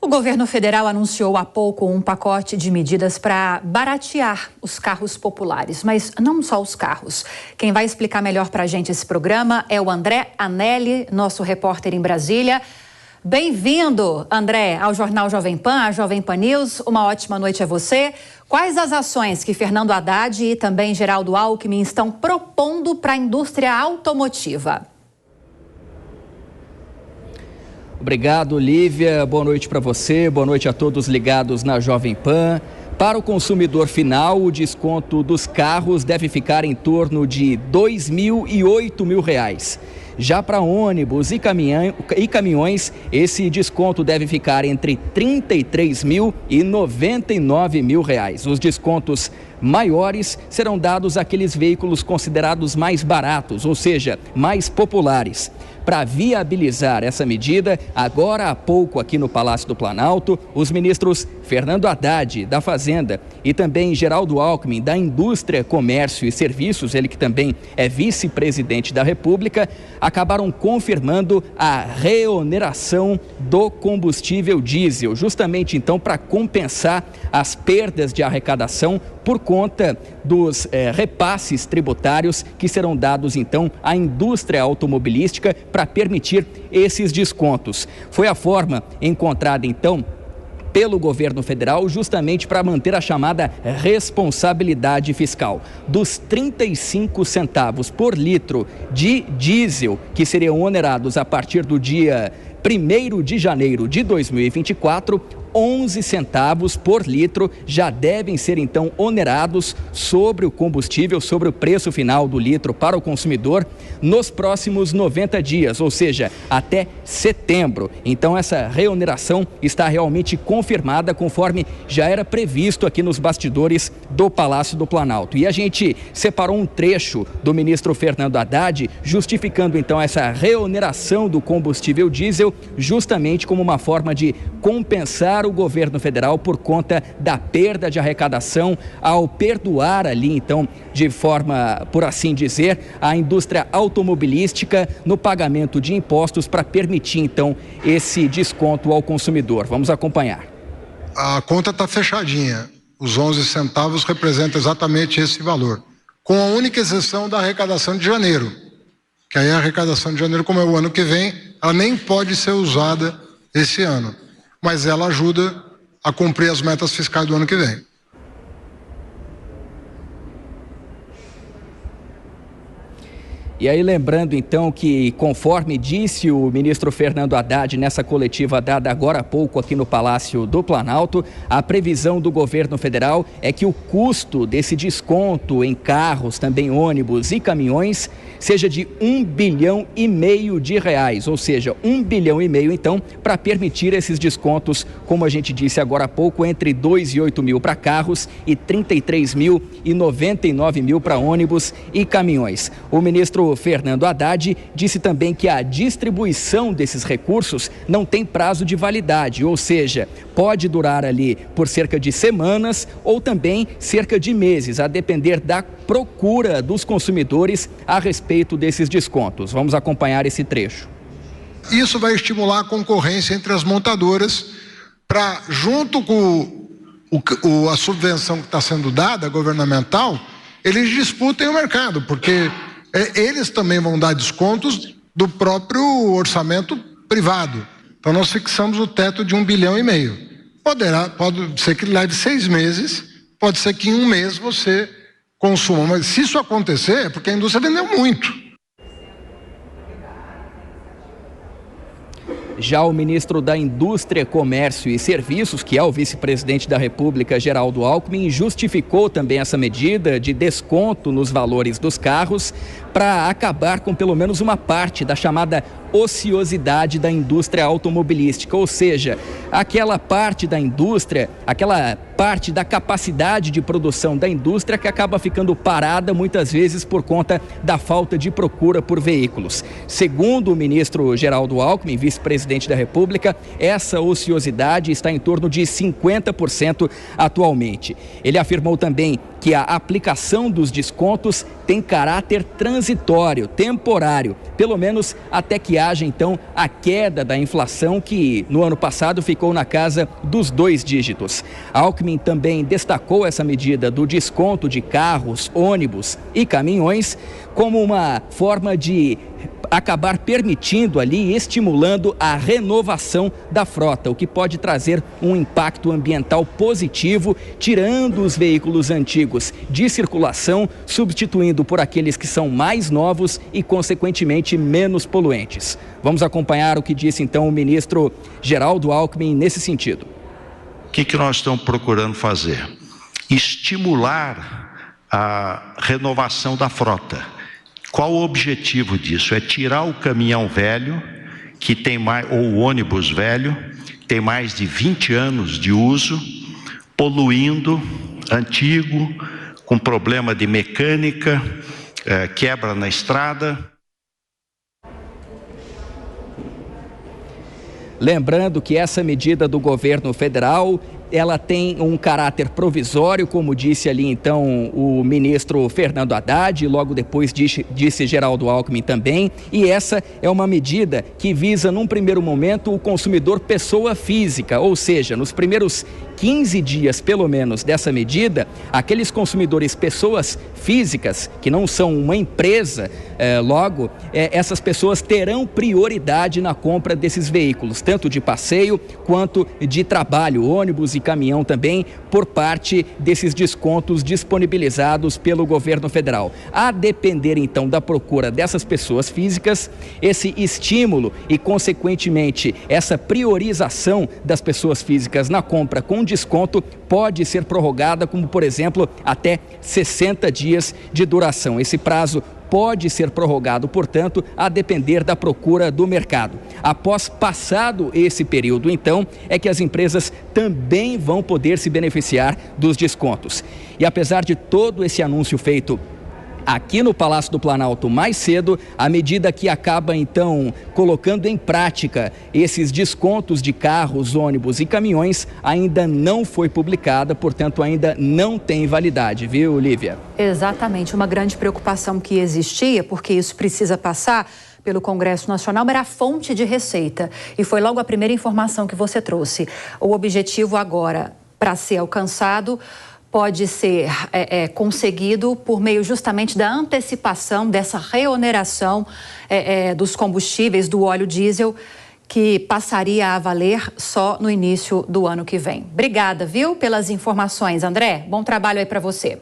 O governo federal anunciou há pouco um pacote de medidas para baratear os carros populares, mas não só os carros. Quem vai explicar melhor para a gente esse programa é o André Anelli, nosso repórter em Brasília. Bem-vindo, André, ao Jornal Jovem Pan, à Jovem Pan News. Uma ótima noite a você. Quais as ações que Fernando Haddad e também Geraldo Alckmin estão propondo para a indústria automotiva? Obrigado, Lívia. Boa noite para você, boa noite a todos ligados na Jovem Pan. Para o consumidor final, o desconto dos carros deve ficar em torno de R$ 2.000 e R$ 8.000. Já para ônibus e caminhões, esse desconto deve ficar entre R$ 33.000 e R$ 99.000. Os descontos maiores serão dados àqueles veículos considerados mais baratos, ou seja, mais populares. Para viabilizar essa medida, agora há pouco aqui no Palácio do Planalto, os ministros Fernando Haddad, da Fazenda, e também Geraldo Alckmin, da Indústria, Comércio e Serviços, ele que também é vice-presidente da República, acabaram confirmando a reoneração do combustível diesel, justamente então para compensar as perdas de arrecadação por conta dos repasses tributários que serão dados então à indústria automobilística para permitir esses descontos. Foi a forma encontrada então pelo governo federal justamente para manter a chamada responsabilidade fiscal. Dos 35 centavos por litro de diesel que seriam onerados a partir do dia 1º de janeiro de 2024, 11 centavos por litro já devem ser então onerados sobre o combustível, sobre o preço final do litro para o consumidor nos próximos 90 dias, ou seja, até setembro. Então essa reoneração está realmente confirmada conforme já era previsto aqui nos bastidores do Palácio do Planalto. E a gente separou um trecho do ministro Fernando Haddad justificando então essa reoneração do combustível diesel justamente como uma forma de compensar o governo federal por conta da perda de arrecadação ao perdoar ali então de forma, por assim dizer, a indústria automobilística no pagamento de impostos para permitir então esse desconto ao consumidor. Vamos acompanhar. A conta está fechadinha. Os 11 centavos representam exatamente esse valor, com a única exceção da arrecadação de janeiro, que aí a arrecadação de janeiro, como é o ano que vem, ela nem pode ser usada esse ano, mas ela ajuda a cumprir as metas fiscais do ano que vem. E aí lembrando então que, conforme disse o ministro Fernando Haddad nessa coletiva dada agora há pouco aqui no Palácio do Planalto, a previsão do governo federal é que o custo desse desconto em carros, também ônibus e caminhões, seja de R$ 1,5 bilhão de reais, ou seja, R$ 1,5 bilhão então para permitir esses descontos, como a gente disse agora há pouco, entre 2 e 8 mil para carros e 33 mil e 99 mil para ônibus e caminhões. O ministro Fernando Haddad disse também que a distribuição desses recursos não tem prazo de validade, ou seja, pode durar ali por cerca de semanas ou também cerca de meses, a depender da procura dos consumidores a respeito desses descontos. Vamos acompanhar esse trecho. Isso vai estimular a concorrência entre as montadoras para, junto com a subvenção que está sendo dada, governamental, eles disputem o mercado, porque eles também vão dar descontos do próprio orçamento privado. Então nós fixamos o teto de R$ 1,5 bilhão. Pode ser que leve 6 meses, pode ser que em 1 mês você consuma, mas se isso acontecer é porque a indústria vendeu muito. Já o ministro da Indústria, Comércio e Serviços, que é o vice-presidente da República, Geraldo Alckmin, justificou também essa medida de desconto nos valores dos carros para acabar com pelo menos uma parte da chamada ociosidade da indústria automobilística, ou seja, aquela parte da indústria, aquela parte da capacidade de produção da indústria que acaba ficando parada muitas vezes por conta da falta de procura por veículos. Segundo o ministro Geraldo Alckmin, vice-presidente da República, essa ociosidade está em torno de 50% atualmente. Ele afirmou também que a aplicação dos descontos tem caráter transitório, temporário, pelo menos até que haja então a queda da inflação, que no ano passado ficou na casa dos 2 dígitos. Alckmin também destacou essa medida do desconto de carros, ônibus e caminhões como uma forma de acabar permitindo ali, estimulando a renovação da frota, o que pode trazer um impacto ambiental positivo, tirando os veículos antigos de circulação, substituindo por aqueles que são mais novos e, consequentemente, menos poluentes. Vamos acompanhar o que disse então o ministro Geraldo Alckmin nesse sentido. O que nós estamos procurando fazer? Estimular a renovação da frota. Qual o objetivo disso? É tirar o caminhão velho, que tem mais, ou o ônibus velho, tem mais de 20 anos de uso, poluindo, antigo, com problema de mecânica, quebra na estrada. Lembrando que essa medida do governo federal, ela tem um caráter provisório, como disse ali então o ministro Fernando Haddad, logo depois disse Geraldo Alckmin também, e essa é uma medida que visa num primeiro momento o consumidor pessoa física, ou seja, nos primeiros 15 dias pelo menos dessa medida, aqueles consumidores pessoas físicas que não são uma empresa, essas pessoas terão prioridade na compra desses veículos, tanto de passeio quanto de trabalho, ônibus e caminhão também, por parte desses descontos disponibilizados pelo governo federal. A depender então da procura dessas pessoas físicas, esse estímulo e consequentemente essa priorização das pessoas físicas na compra com desconto pode ser prorrogada, como por exemplo até 60 dias de duração. Esse prazo pode ser prorrogado, portanto, a depender da procura do mercado. Após passado esse período, então, é que as empresas também vão poder se beneficiar dos descontos. E apesar de todo esse anúncio feito aqui no Palácio do Planalto mais cedo, a medida que acaba então colocando em prática esses descontos de carros, ônibus e caminhões ainda não foi publicada, portanto ainda não tem validade, viu, Lívia? Exatamente, uma grande preocupação que existia, porque isso precisa passar pelo Congresso Nacional, era a fonte de receita. E foi logo a primeira informação que você trouxe. O objetivo agora, para ser alcançado, pode ser conseguido por meio justamente da antecipação dessa reoneração dos combustíveis, do óleo diesel, que passaria a valer só no início do ano que vem. Obrigada, viu, pelas informações, André. Bom trabalho aí para você.